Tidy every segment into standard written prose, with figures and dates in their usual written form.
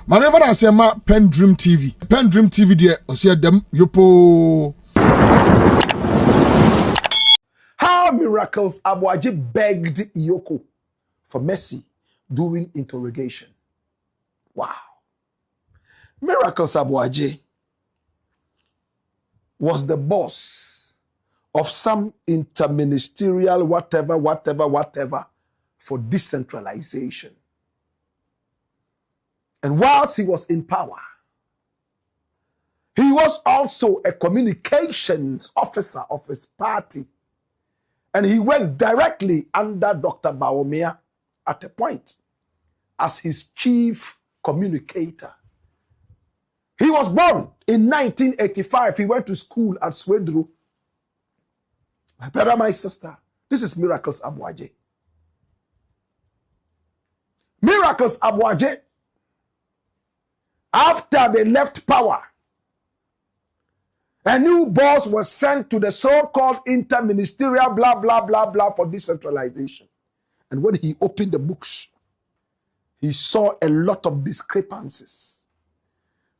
Maneva na sema PENDREAM TV. PENDREAM TV de osia dem yopo. How miracles Aboagye begged EOCO for mercy during interrogation. Wow. Miracles Aboagye was the boss of some interministerial whatever for decentralization. And whilst he was in power, he was also a communications officer of his party. And he worked directly under Dr. Bawumia at a point as his chief communicator. He was born in 1985. He went to school at Swedru. My brother, my sister, this is Miracles Aboagye. Miracles Aboagye, after they left power, a new boss was sent to the so-called interministerial blah for decentralization. And when he opened the books, he saw a lot of discrepancies.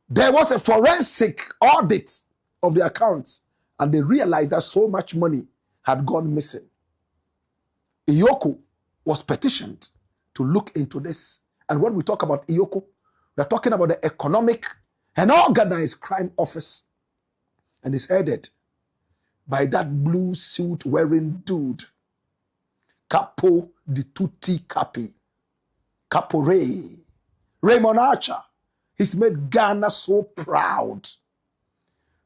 There was a forensic audit of the accounts, and they realized that so much money had gone missing. EOCO was petitioned to look into this. And when we talk about EOCO, we are talking about the Economic and Organized Crime Office. And it's headed by that blue suit wearing dude, Capo di Tutti Capi, Capo Raymond Archer. He's made Ghana so proud.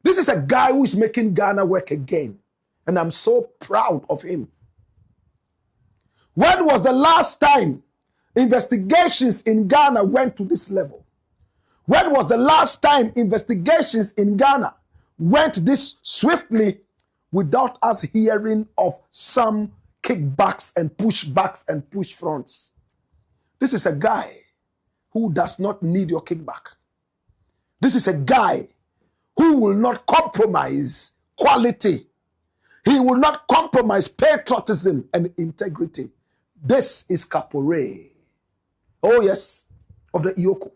This is a guy who is making Ghana work again. And I'm so proud of him. When was the last time investigations in Ghana went to this level? When was the last time investigations in Ghana went this swiftly without us hearing of some kickbacks and pushbacks and push fronts? This is a guy who does not need your kickback. This is a guy who will not compromise quality. He will not compromise patriotism and integrity. This is Capore. Oh yes, of the EOCO.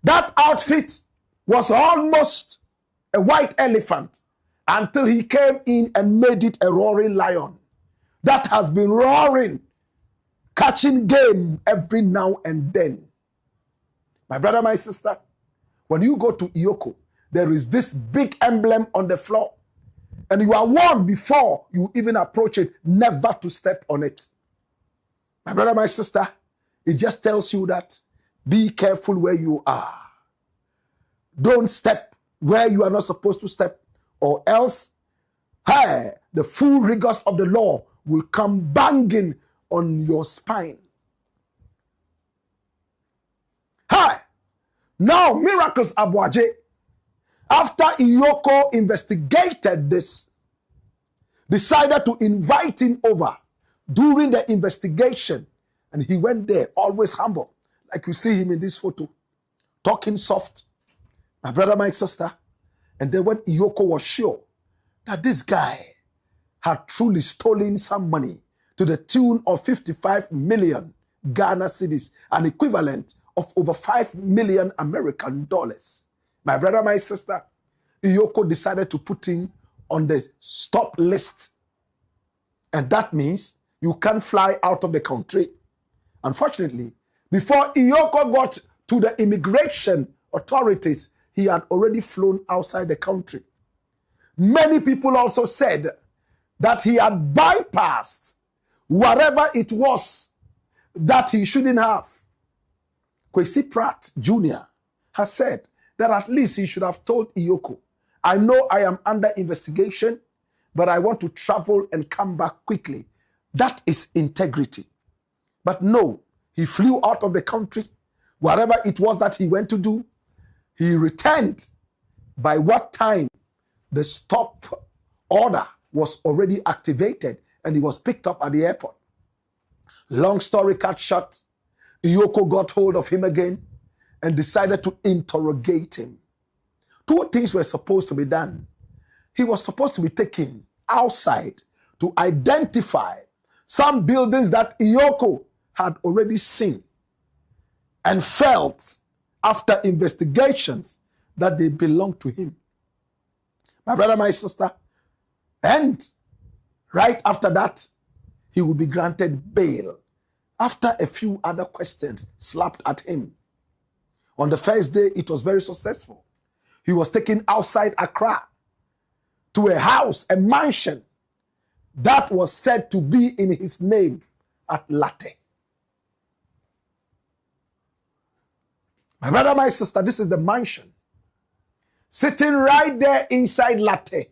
That outfit was almost a white elephant until he came in and made it a roaring lion that has been roaring, catching game every now and then. My brother, my sister, when you go to EOCO, there is this big emblem on the floor, and you are warned before you even approach it never to step on it. My brother, my sister, it just tells you that be careful where you are. Don't step where you are not supposed to step, or else, hey, the full rigors of the law will come banging on your spine. Hi, now Miracles Aboagye, after EOCO investigated this, decided to invite him over during the investigation, and he went there, always humble, like you see him in this photo, talking soft. My brother, my sister, and then when EOCO was sure that this guy had truly stolen some money to the tune of 55 million Ghana cedis, an equivalent of over 5 million American dollars. My brother, my sister, EOCO decided to put him on the stop list. And that means you can't fly out of the country. Unfortunately, before EOCO got to the immigration authorities, he had already flown outside the country. Many people also said that he had bypassed whatever it was that he shouldn't have. Kwesi Pratt Jr. has said that at least he should have told EOCO, I know I am under investigation, but I want to travel and come back quickly. That is integrity. But no, he flew out of the country. Whatever it was that he went to do, he returned by what time the stop order was already activated and he was picked up at the airport. Long story cut short, EOCO got hold of him again and decided to interrogate him. Two things were supposed to be done. He was supposed to be taken outside to identify some buildings that EOCO had already seen and felt after investigations that they belong to him. My brother, my sister, and right after that, he will be granted bail after a few other questions slapped at him. On the first day, it was very successful. He was taken outside Accra to a house, a mansion that was said to be in his name at Latte. My brother, my sister, this is the mansion sitting right there inside Latte.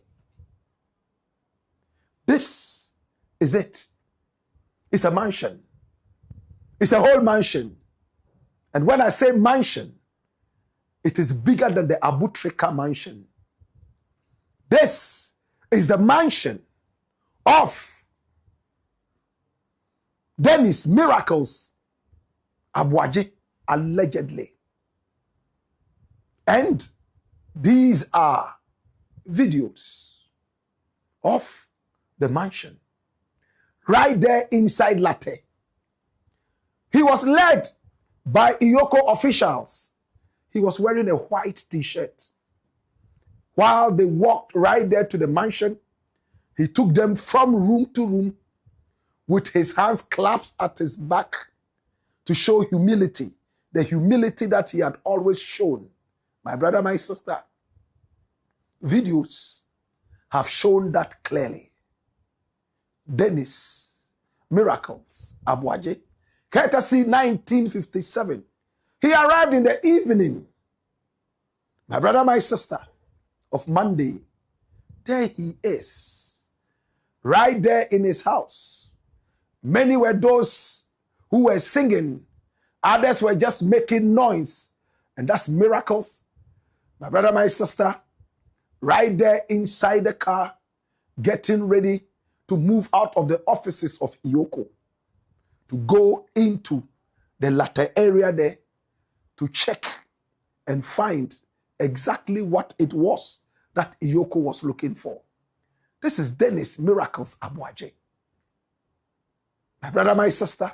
This is it. It's a mansion. It's a whole mansion. And when I say mansion, it is bigger than the Abutrika mansion. This is the mansion of Dennis Miracles Aboagye, allegedly. And these are videos of the mansion right there inside Latte. He was led by EOCO officials. He was wearing a white t-shirt. While they walked right there to the mansion, he took them from room to room with his hands clasped at his back to show humility, the humility that he had always shown. My brother, my sister, videos have shown that clearly. Dennis Miracles Aboagye, courtesy 1957. He arrived in the evening. My brother, my sister, of Monday, there he is, right there in his house. Many were those who were singing. Others were just making noise. And that's Miracles. My brother, my sister, right there inside the car, getting ready to move out of the offices of EOCO, to go into the latter area there to check and find exactly what it was that EOCO was looking for. This is Dennis Miracles Aboagye. My brother, my sister,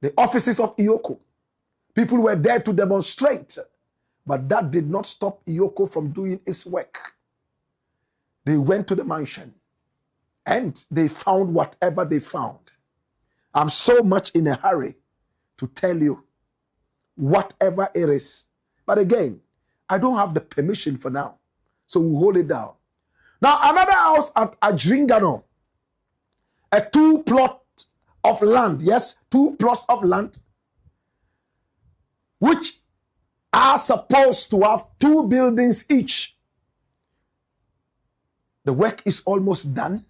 the offices of EOCO, people were there to demonstrate, but that did not stop EOCO from doing its work. They went to the mansion and they found whatever they found. I'm so much in a hurry to tell you whatever it is. But again, I don't have the permission for now, so we'll hold it down. Now, another house at Adringano, a 2-plot of land, yes, 2 plots of land, which are supposed to have 2 buildings each. The work is almost done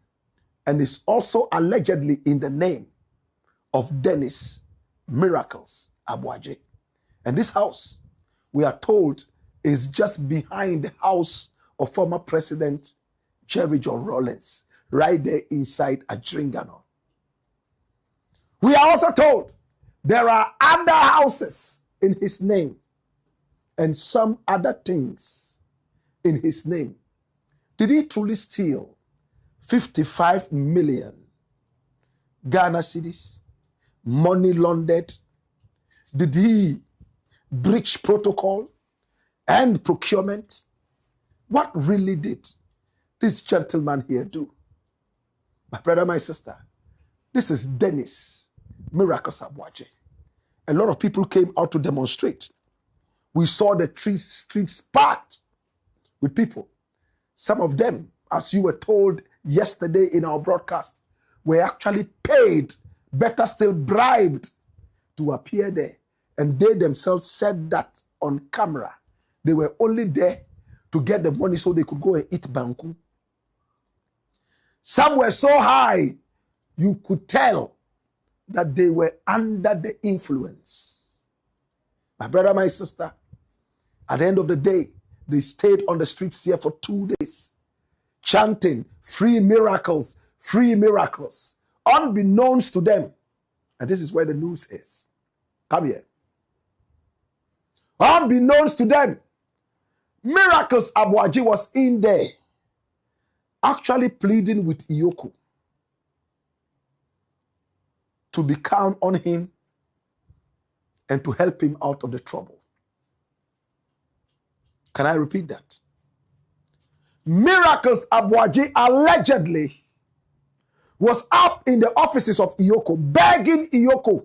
and is also allegedly in the name of Dennis Miracles Aboagye. And this house, we are told, is just behind the house of former President Jerry John Rawlings, right there inside Adringano. We are also told there are other houses in his name and some other things in his name. Did he truly steal 55 million Ghana cedis, money laundered? Did he breach protocol and procurement? What really did this gentleman here do? My brother, my sister, this is Dennis Miracles Aboagye. A lot of people came out to demonstrate. We saw the streets packed with people. Some of them, as you were told yesterday in our broadcast, were actually paid, better still bribed, to appear there. And they themselves said that on camera. They were only there to get the money so they could go and eat banku. Some were so high, you could tell that they were under the influence. My brother, my sister, at the end of the day, they stayed on the streets here for 2 days, chanting, free miracles, unbeknownst to them. And this is where the news is. Come here. Unbeknownst to them, Miracles Aboagye was in there, actually pleading with EOCO to be calm on him and to help him out of the trouble. Can I repeat that? Miracles Aboagye allegedly was up in the offices of EOCO, begging EOCO,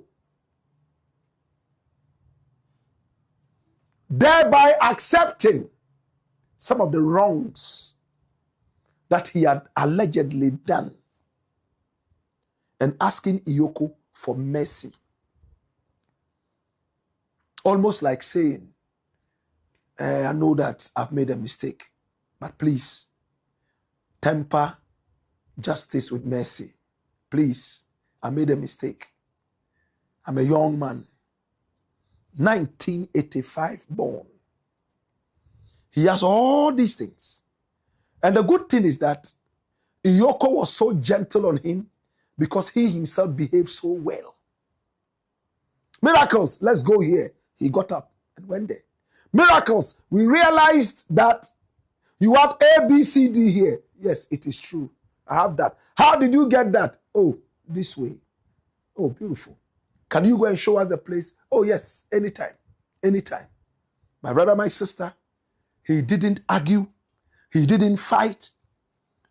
thereby accepting some of the wrongs that he had allegedly done and asking EOCO for mercy. Almost like saying, I know that I've made a mistake, but please temper justice with mercy. Please, I made a mistake. I'm a young man, 1985 born. He has all these things. And the good thing is that EOCO was so gentle on him because he himself behaved so well. Miracles, let's go here. He got up and went there. Miracles, we realized that you had A, B, C, D here. Yes, it is true. I have that. How did you get that? Oh, this way. Oh, beautiful. Can you go and show us the place? Oh, yes, anytime. Anytime. My brother, my sister, he didn't argue. He didn't fight.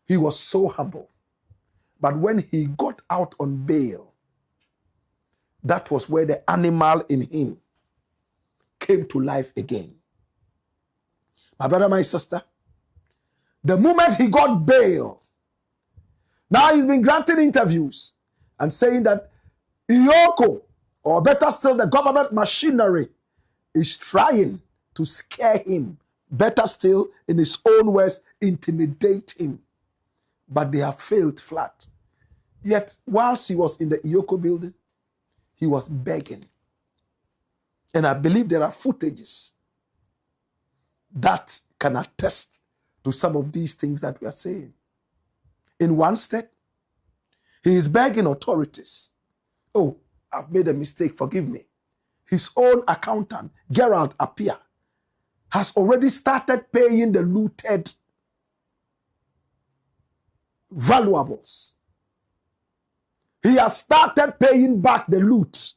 He was so humble. But when he got out on bail, that was where the animal in him came to life again. My brother, my sister, the moment he got bail, now he's been granting interviews and saying that EOCO, or better still, the government machinery, is trying to scare him. Better still, in his own words, intimidate him. But they have failed flat. Yet, whilst he was in the EOCO building, he was begging. And I believe there are footages that can attest to some of these things that we are saying. In one step, he is begging authorities. Oh, I've made a mistake, forgive me. His own accountant, Gerald Appiah, has already started paying the looted valuables. He has started paying back the loot.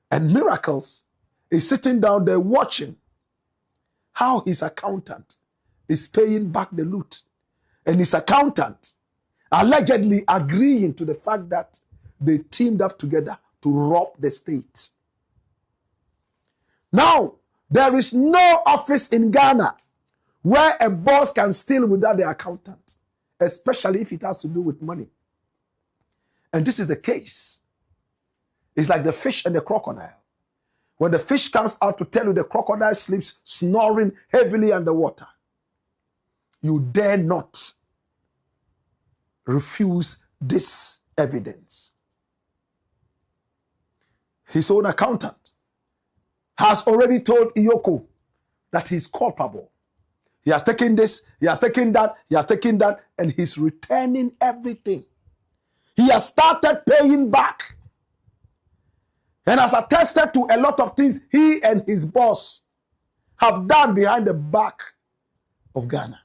And Miracles is sitting down there watching how his accountant is paying back the loot. And his accountant allegedly agreeing to the fact that they teamed up together to rob the state. Now, there is no office in Ghana where a boss can steal without the accountant, especially if it has to do with money. And this is the case. It's like the fish and the crocodile. When the fish comes out to tell you the crocodile sleeps snoring heavily underwater, you dare not refuse this evidence. His own accountant has already told EOCO that he's culpable. He has taken this, he has taken that, he has taken that, and he's returning everything. He has started paying back. And has attested to a lot of things he and his boss have done behind the back of Ghana.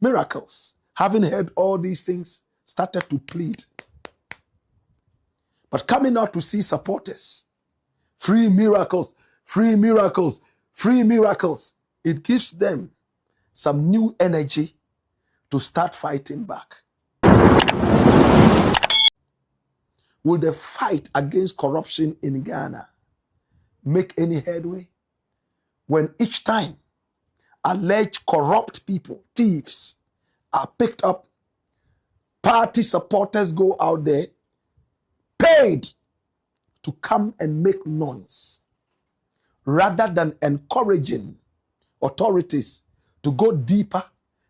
Miracles, having heard all these things, started to plead. But coming out to see supporters, free Miracles, free Miracles, free Miracles, it gives them some new energy to start fighting back. Will the fight against corruption in Ghana make any headway? When each time alleged corrupt people, thieves, are picked up, party supporters go out there, paid to come and make noise, rather than encouraging authorities to go deeper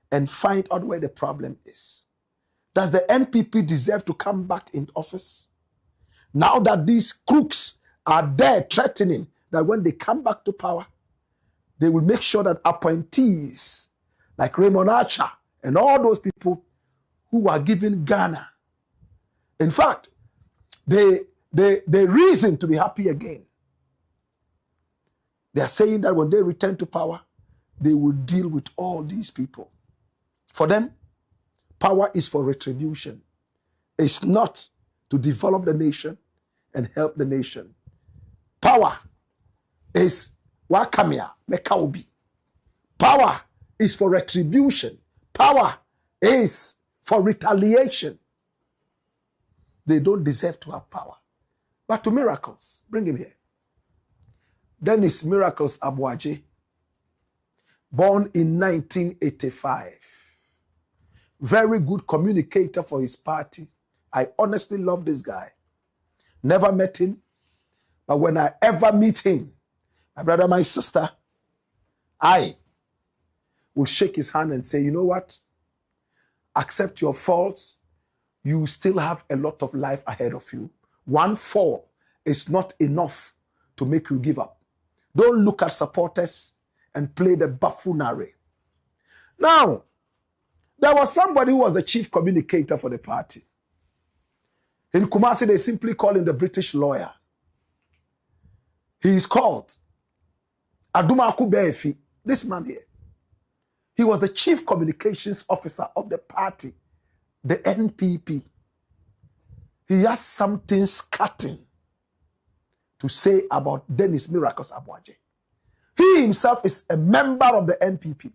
and find out where the problem is. Does the NPP deserve to come back in office? Now that these crooks are there threatening that when they come back to power, they will make sure that appointees like Raymond Archer and all those people who are giving Ghana, in fact, they reason to be happy again. They are saying that when they return to power, they will deal with all these people. For them, power is for retribution. It's not to develop the nation and help the nation. Power is Wakamia, Mekaubi. Power is for retribution. Power is for retaliation. They don't deserve to have power. But to Miracles, bring him here. Dennis Miracles Aboagye, born in 1985. Very good communicator for his party. I honestly love this guy. Never met him, but when I ever meet him, my brother, my sister, I will shake his hand and say, you know what? Accept your faults. You still have a lot of life ahead of you. One fall is not enough to make you give up. Don't look at supporters and play the buffoonery. Now, there was somebody who was the chief communicator for the party. In Kumasi, they simply call him the British lawyer. He is called Adumaku Beefi, this man here. He was the chief communications officer of the party, the NPP. He has something scathing to say about Dennis Miracles Aboagye. He himself is a member of the NPP.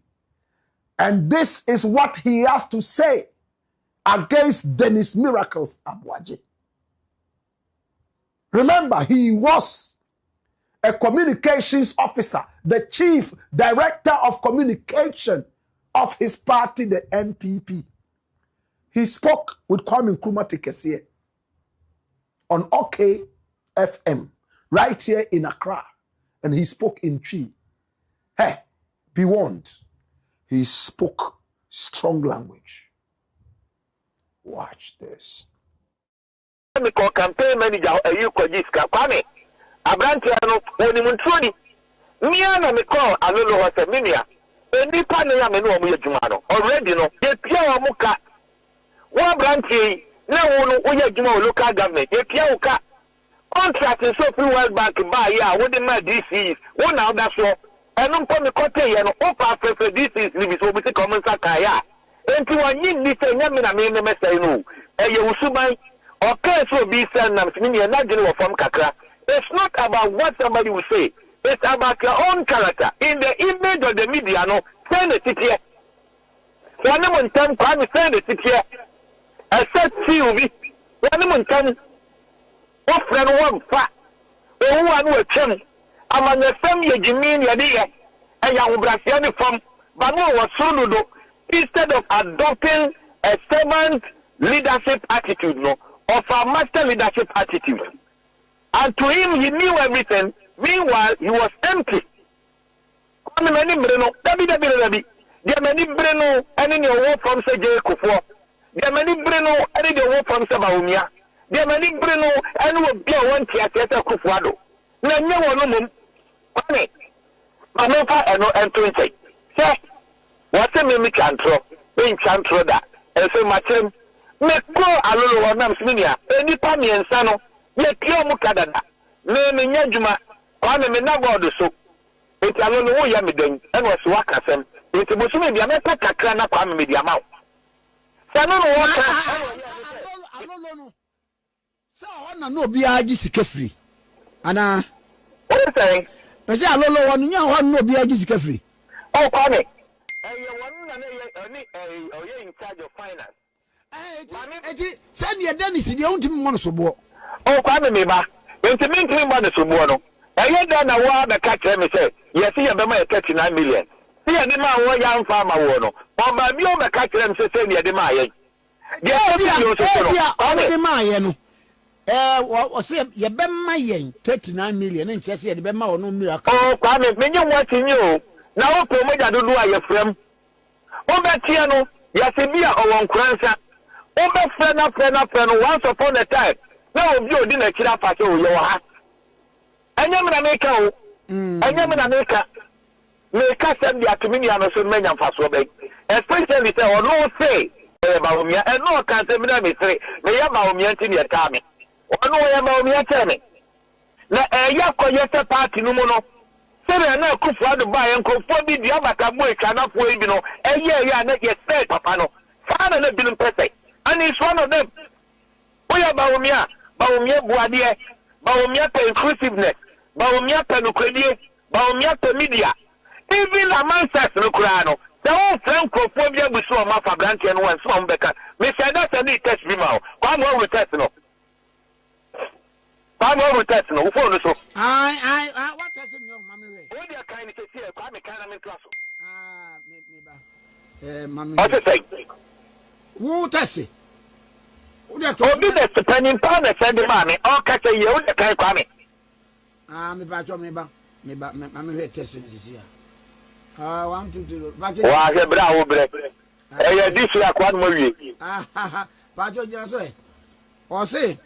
And this is what he has to say against Dennis Miracles Aboagye. Remember, he was a communications officer, the chief director of communication of his party, the NPP. He spoke with Kwame Nkrumah Tekesie on OK FM, right here in Accra. And he spoke in Twi. Hey, be warned. He spoke strong language. Watch this. Campaign manager EOCO Kwame Abrantiano Onimuntroni Miana me call Alolo was a minia. Any panel am no mu adwuma already no ye pia wo muka one branch na wo no wo adwuma local government ye pia wo ka contract so free World Bank buy ya wo de ma DCs wo na oda so enu mpo me kote ye no o pa for DCs ni bi so bi se common sakaya enti wanyi ni se nyame na me me say no e ye usuban okay so be send na me ni na gene wo form kakra. It's not about what somebody will say. It's about your own character. In the image of the media, no, send it here. One month time, Kwame send it here. I said TV. 1 month time, what friend one fat. Oh, one will tell. I'm on the same year, Jimmy, and young Brasiani from Banu was Suludo. Instead of adopting a servant leadership attitude, no, of a master leadership attitude. And to him, he knew everything. Meanwhile, he was empty. There are many breno, and in your work from Sejay Kufo. There are many breno, and in your work from Sabaumia. There are many breno, and will be a one theatre Kufuado. No one, Kwame, Manofa and no entry. Sir, what's a mimic antro? In Chantro that, and so much him. Meko Alolo Namsminia, any Pami and Sano. Ye pure mukadada. Me nyajuma. Kwame me na God so. Enti alo no ya me den. E no so wakasem. Enti bosume bia me pa kakra na Kwame me dia mawo. Sa no no waka. Alo no. Sa ho na no obi agi sika free. Ana. What you saying? Me say alo no wonu nya ho no obi agi sika free. Oh Kwame. Ye wonu na ye oye in charge of finance. Eti send ye Dennis dey untimi mo no so bo. Oh, Kwame me ba. Enti me ntimi ba ne so bo no. Eye da na wa be ka kire me say, yes ye be ma 39 million. See ye de ma wo ya mfa ma wo no. O ba bi o be ka kire me say ye de ma ye. Ye so de ma ye no. O say ye be ma ye 39 million nche say ye de be ma wo no miracle. Oh, Kwame me nyi what nyi o. Na wo promoter dodo a ye frem. O be tie no, ye se bia o won kransa. O be frɛ na once upon a time. Na obi odi na kira fa se o ye wa ha. Anya me na meka o. Anya me na meka. Me ka sem dia tumi ni ano so menya mfaso be. Especially say o no say e ba o mia e no ka se me na me sere. Me ya ba o mia nti ne ta me. O no ya ba o mia ta me. Na e ya koye se party no mu no. Sere na Kufuado ba ye nkofo bi dia baka mo e kana fo e bi no. E ye na ye say papa no. Father na bi no pese. And it's one of them. We are Baumia Buadie, Baumia per inclusiveness, Baumia per nuclear, Baumia media. Even among us, no crano. The whole frank phobia we saw my Fabranti and one song becker. Mr. That's a need test me now. Come over test no. Come over test no. Who phone so? I what does it mean, Mammy? What do you kind of say? Come a kind of class. Mammy. What to say? Who test it? Oh, business depending upon the same money. All catch a year with the kind of coming. Me back, Mammy testing this year. 1, 2, 3. Why, a brow bread. This is a quad movie. Pacho just or say,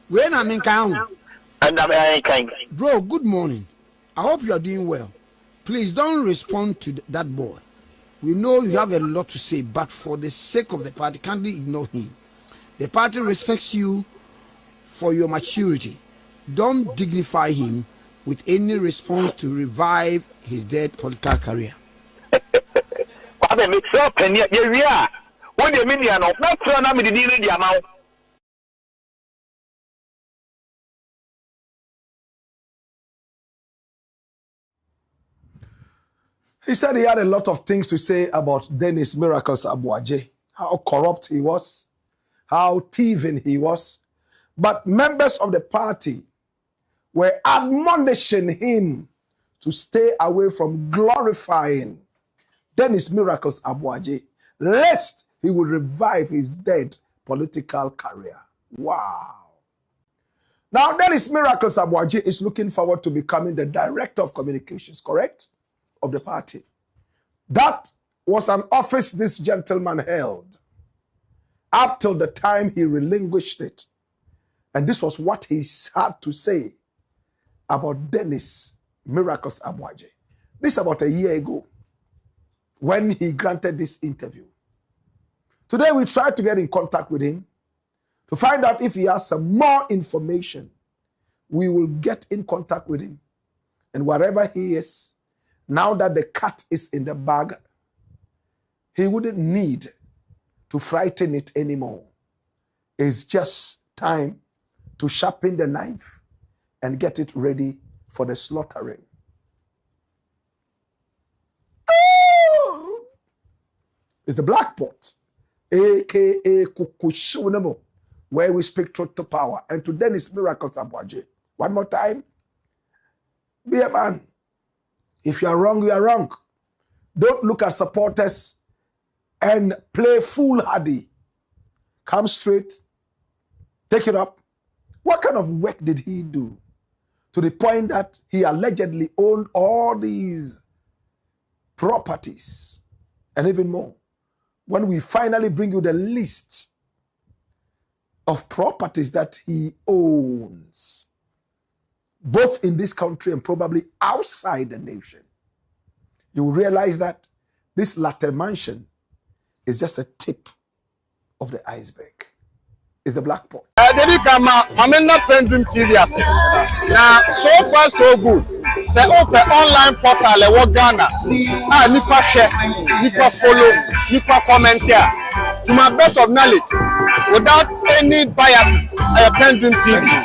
when I'm in town, And I'm kind. Bro, good morning. I hope you are doing well. Please don't respond to that boy. We know you have a lot to say, but for the sake of the party, kindly ignore him. The party respects you for your maturity. Don't dignify him with any response to revive his dead political career. What a mix up and yet we are. What do you mean? Not trying to be the amount. He said he had a lot of things to say about Dennis Miracles Aboagye, how corrupt he was, how thieving he was. But members of the party were admonishing him to stay away from glorifying Dennis Miracles Aboagye, lest he would revive his dead political career. Wow. Now, Dennis Miracles Aboagye is looking forward to becoming the director of communications, correct? Of the party. That was an office this gentleman held up till the time he relinquished it. And this was what he had to say about Dennis Miracles Aboagye. This is about a year ago when he granted this interview. Today we tried to get in contact with him to find out if he has some more information. We will get in contact with him. And wherever he is, now that the cat is in the bag, he wouldn't need to frighten it anymore. It's just time to sharpen the knife and get it ready for the slaughtering. Oh! It's the black pot, a.k.a. Kukushunemo, where we speak truth to power. And to Dennis Miracles Aboagye. One more time. Be a man. If you are wrong, you are wrong. Don't look at supporters and play foolhardy. Come straight. Take it up. What kind of work did he do to the point that he allegedly owned all these properties and even more? When we finally bring you the list of properties that he owns, both in this country and probably outside the nation, you will realize that this latter mansion is just a tip of the iceberg. It's the black pot. I'm not PENDREAM TV. Now, so far so good. Say open online portal e Ghana. Nipa share, nipa follow, nipa comment here. To my best of knowledge, without any biases, I PENDREAM TV.